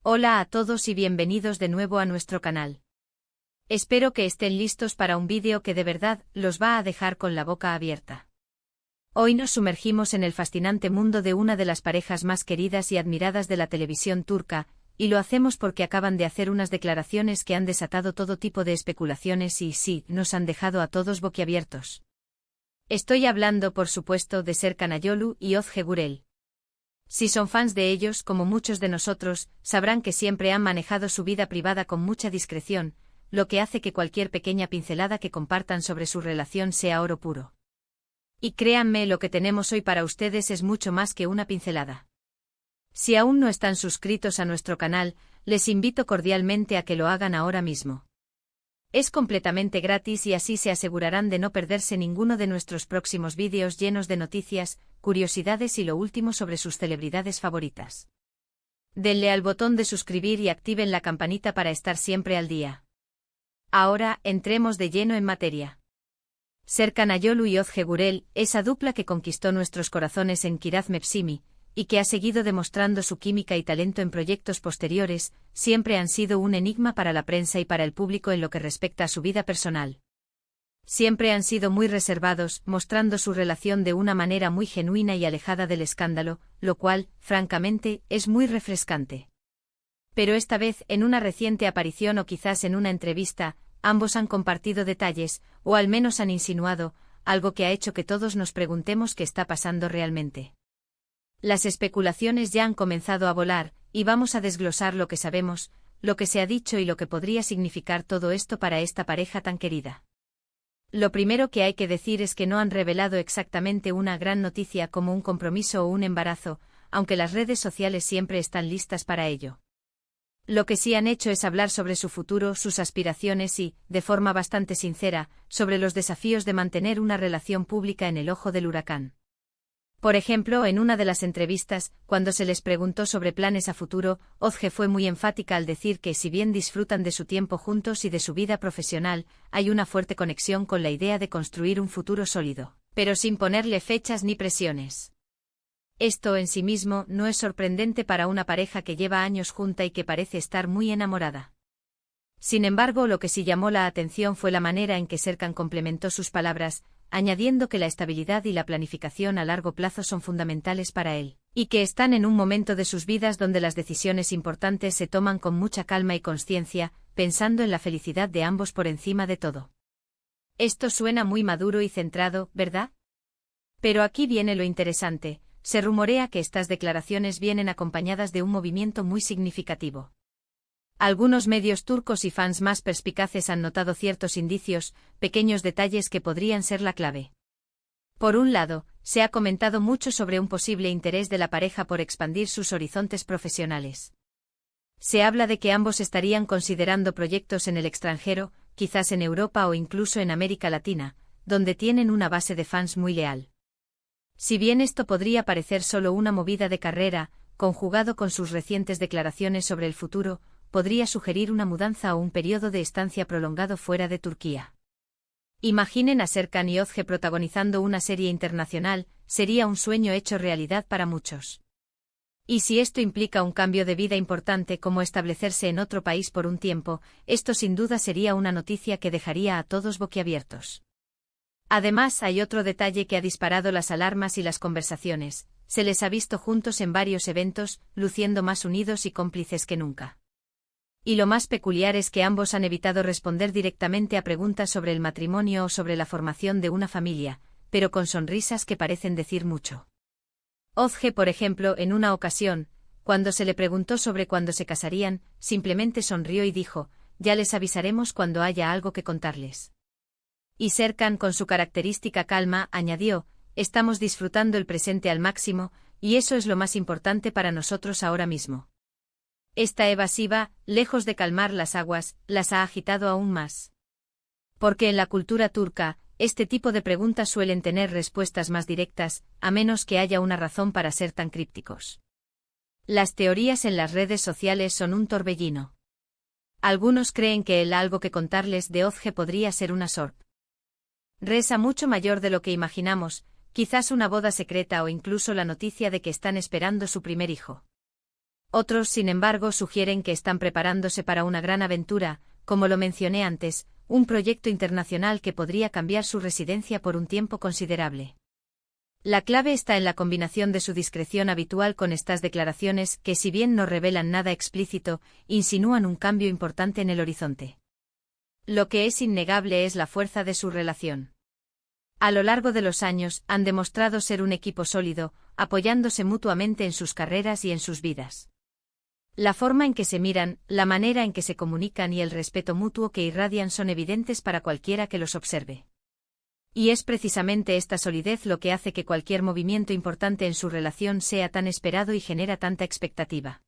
Hola a todos y bienvenidos de nuevo a nuestro canal. Espero que estén listos para un vídeo que de verdad los va a dejar con la boca abierta. Hoy nos sumergimos en el fascinante mundo de una de las parejas más queridas y admiradas de la televisión turca, y lo hacemos porque acaban de hacer unas declaraciones que han desatado todo tipo de especulaciones y sí, nos han dejado a todos boquiabiertos. Estoy hablando, por supuesto, de Serkan Ayolu y Özge Gürel. Si son fans de ellos, como muchos de nosotros, sabrán que siempre han manejado su vida privada con mucha discreción, lo que hace que cualquier pequeña pincelada que compartan sobre su relación sea oro puro. Y créanme, lo que tenemos hoy para ustedes es mucho más que una pincelada. Si aún no están suscritos a nuestro canal, les invito cordialmente a que lo hagan ahora mismo. Es completamente gratis y así se asegurarán de no perderse ninguno de nuestros próximos vídeos llenos de noticias, curiosidades y lo último sobre sus celebridades favoritas. Denle al botón de suscribir y activen la campanita para estar siempre al día. Ahora, entremos de lleno en materia. Serkan Ayolu y Özge Gürel, esa dupla que conquistó nuestros corazones en Kiraz Mevsimi, y que ha seguido demostrando su química y talento en proyectos posteriores, siempre han sido un enigma para la prensa y para el público en lo que respecta a su vida personal. Siempre han sido muy reservados, mostrando su relación de una manera muy genuina y alejada del escándalo, lo cual, francamente, es muy refrescante. Pero esta vez, en una reciente aparición o quizás en una entrevista, ambos han compartido detalles, o al menos han insinuado, algo que ha hecho que todos nos preguntemos qué está pasando realmente. Las especulaciones ya han comenzado a volar, y vamos a desglosar lo que sabemos, lo que se ha dicho y lo que podría significar todo esto para esta pareja tan querida. Lo primero que hay que decir es que no han revelado exactamente una gran noticia como un compromiso o un embarazo, aunque las redes sociales siempre están listas para ello. Lo que sí han hecho es hablar sobre su futuro, sus aspiraciones y, de forma bastante sincera, sobre los desafíos de mantener una relación pública en el ojo del huracán. Por ejemplo, en una de las entrevistas, cuando se les preguntó sobre planes a futuro, Özge fue muy enfática al decir que si bien disfrutan de su tiempo juntos y de su vida profesional, hay una fuerte conexión con la idea de construir un futuro sólido, pero sin ponerle fechas ni presiones. Esto en sí mismo no es sorprendente para una pareja que lleva años junta y que parece estar muy enamorada. Sin embargo, lo que sí llamó la atención fue la manera en que Serkan complementó sus palabras, añadiendo que la estabilidad y la planificación a largo plazo son fundamentales para él, y que están en un momento de sus vidas donde las decisiones importantes se toman con mucha calma y consciencia, pensando en la felicidad de ambos por encima de todo. Esto suena muy maduro y centrado, ¿verdad? Pero aquí viene lo interesante, se rumorea que estas declaraciones vienen acompañadas de un movimiento muy significativo. Algunos medios turcos y fans más perspicaces han notado ciertos indicios, pequeños detalles que podrían ser la clave. Por un lado, se ha comentado mucho sobre un posible interés de la pareja por expandir sus horizontes profesionales. Se habla de que ambos estarían considerando proyectos en el extranjero, quizás en Europa o incluso en América Latina, donde tienen una base de fans muy leal. Si bien esto podría parecer solo una movida de carrera, conjugado con sus recientes declaraciones sobre el futuro, podría sugerir una mudanza o un periodo de estancia prolongado fuera de Turquía. Imaginen a Serkan y Özge protagonizando una serie internacional, sería un sueño hecho realidad para muchos. Y si esto implica un cambio de vida importante como establecerse en otro país por un tiempo, esto sin duda sería una noticia que dejaría a todos boquiabiertos. Además, hay otro detalle que ha disparado las alarmas y las conversaciones, se les ha visto juntos en varios eventos, luciendo más unidos y cómplices que nunca. Y lo más peculiar es que ambos han evitado responder directamente a preguntas sobre el matrimonio o sobre la formación de una familia, pero con sonrisas que parecen decir mucho. Özge, por ejemplo, en una ocasión, cuando se le preguntó sobre cuándo se casarían, simplemente sonrió y dijo, ya les avisaremos cuando haya algo que contarles. Y Serkan, con su característica calma, añadió, estamos disfrutando el presente al máximo, y eso es lo más importante para nosotros ahora mismo. Esta evasiva, lejos de calmar las aguas, las ha agitado aún más. Porque en la cultura turca, este tipo de preguntas suelen tener respuestas más directas, a menos que haya una razón para ser tan crípticos. Las teorías en las redes sociales son un torbellino. Algunos creen que el algo que contarles de Özge podría ser una sorpresa mucho mayor de lo que imaginamos, quizás una boda secreta o incluso la noticia de que están esperando su primer hijo. Otros, sin embargo, sugieren que están preparándose para una gran aventura, como lo mencioné antes, un proyecto internacional que podría cambiar su residencia por un tiempo considerable. La clave está en la combinación de su discreción habitual con estas declaraciones que, si bien no revelan nada explícito, insinúan un cambio importante en el horizonte. Lo que es innegable es la fuerza de su relación. A lo largo de los años, han demostrado ser un equipo sólido, apoyándose mutuamente en sus carreras y en sus vidas. La forma en que se miran, la manera en que se comunican y el respeto mutuo que irradian son evidentes para cualquiera que los observe. Y es precisamente esta solidez lo que hace que cualquier movimiento importante en su relación sea tan esperado y genera tanta expectativa.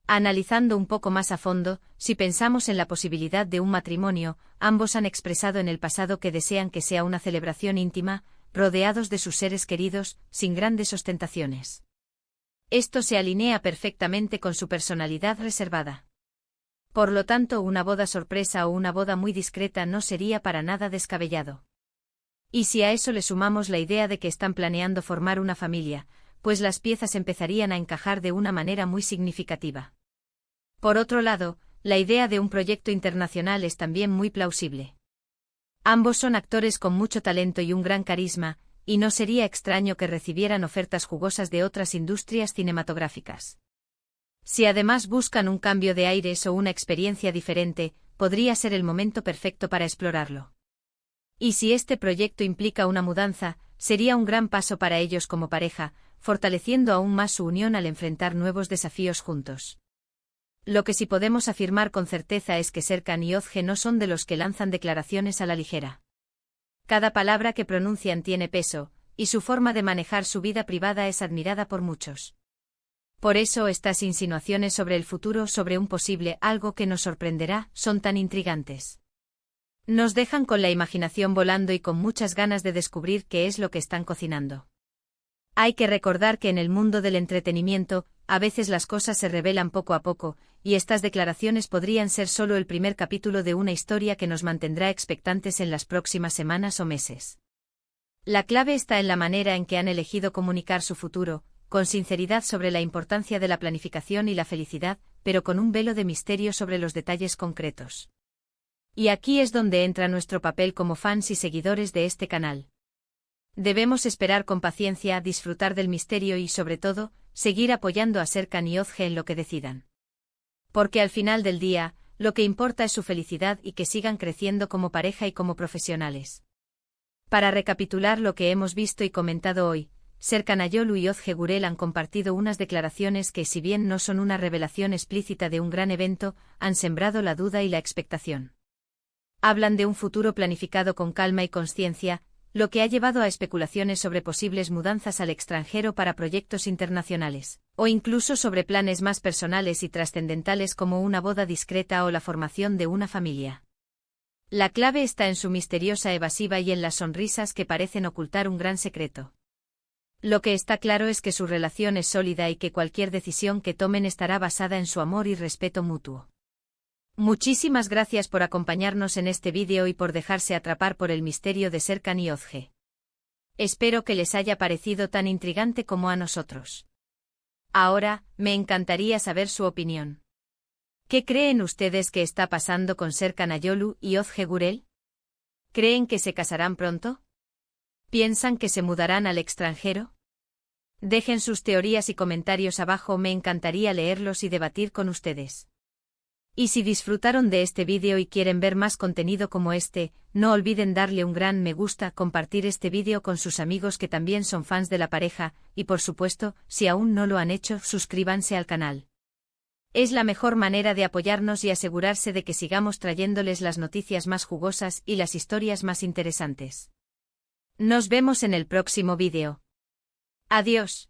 Analizando un poco más a fondo, si pensamos en la posibilidad de un matrimonio, ambos han expresado en el pasado que desean que sea una celebración íntima, rodeados de sus seres queridos, sin grandes ostentaciones. Esto se alinea perfectamente con su personalidad reservada. Por lo tanto, una boda sorpresa o una boda muy discreta no sería para nada descabellado. Y si a eso le sumamos la idea de que están planeando formar una familia, pues las piezas empezarían a encajar de una manera muy significativa. Por otro lado, la idea de un proyecto internacional es también muy plausible. Ambos son actores con mucho talento y un gran carisma, y no sería extraño que recibieran ofertas jugosas de otras industrias cinematográficas. Si además buscan un cambio de aires o una experiencia diferente, podría ser el momento perfecto para explorarlo. Y si este proyecto implica una mudanza, sería un gran paso para ellos como pareja, fortaleciendo aún más su unión al enfrentar nuevos desafíos juntos. Lo que sí podemos afirmar con certeza es que Serkan y Özge no son de los que lanzan declaraciones a la ligera. Cada palabra que pronuncian tiene peso, y su forma de manejar su vida privada es admirada por muchos. Por eso estas insinuaciones sobre el futuro, sobre un posible algo que nos sorprenderá, son tan intrigantes. Nos dejan con la imaginación volando y con muchas ganas de descubrir qué es lo que están cocinando. Hay que recordar que en el mundo del entretenimiento, a veces las cosas se revelan poco a poco, y estas declaraciones podrían ser solo el primer capítulo de una historia que nos mantendrá expectantes en las próximas semanas o meses. La clave está en la manera en que han elegido comunicar su futuro, con sinceridad sobre la importancia de la planificación y la felicidad, pero con un velo de misterio sobre los detalles concretos. Y aquí es donde entra nuestro papel como fans y seguidores de este canal. Debemos esperar con paciencia, disfrutar del misterio y, sobre todo, seguir apoyando a Serkan y Özge en lo que decidan. Porque al final del día, lo que importa es su felicidad y que sigan creciendo como pareja y como profesionales. Para recapitular lo que hemos visto y comentado hoy, Serkan Ayolu y Özge Gürel han compartido unas declaraciones que, si bien no son una revelación explícita de un gran evento, han sembrado la duda y la expectación. Hablan de un futuro planificado con calma y consciencia, lo que ha llevado a especulaciones sobre posibles mudanzas al extranjero para proyectos internacionales, o incluso sobre planes más personales y trascendentales como una boda discreta o la formación de una familia. La clave está en su misteriosa evasiva y en las sonrisas que parecen ocultar un gran secreto. Lo que está claro es que su relación es sólida y que cualquier decisión que tomen estará basada en su amor y respeto mutuo. Muchísimas gracias por acompañarnos en este vídeo y por dejarse atrapar por el misterio de Serkan y Özge. Espero que les haya parecido tan intrigante como a nosotros. Ahora, me encantaría saber su opinión. ¿Qué creen ustedes que está pasando con Serkan Ayolu y Özge Gürel? ¿Creen que se casarán pronto? ¿Piensan que se mudarán al extranjero? Dejen sus teorías y comentarios abajo, me encantaría leerlos y debatir con ustedes. Y si disfrutaron de este vídeo y quieren ver más contenido como este, no olviden darle un gran me gusta, compartir este vídeo con sus amigos que también son fans de la pareja, y por supuesto, si aún no lo han hecho, suscríbanse al canal. Es la mejor manera de apoyarnos y asegurarse de que sigamos trayéndoles las noticias más jugosas y las historias más interesantes. Nos vemos en el próximo vídeo. Adiós.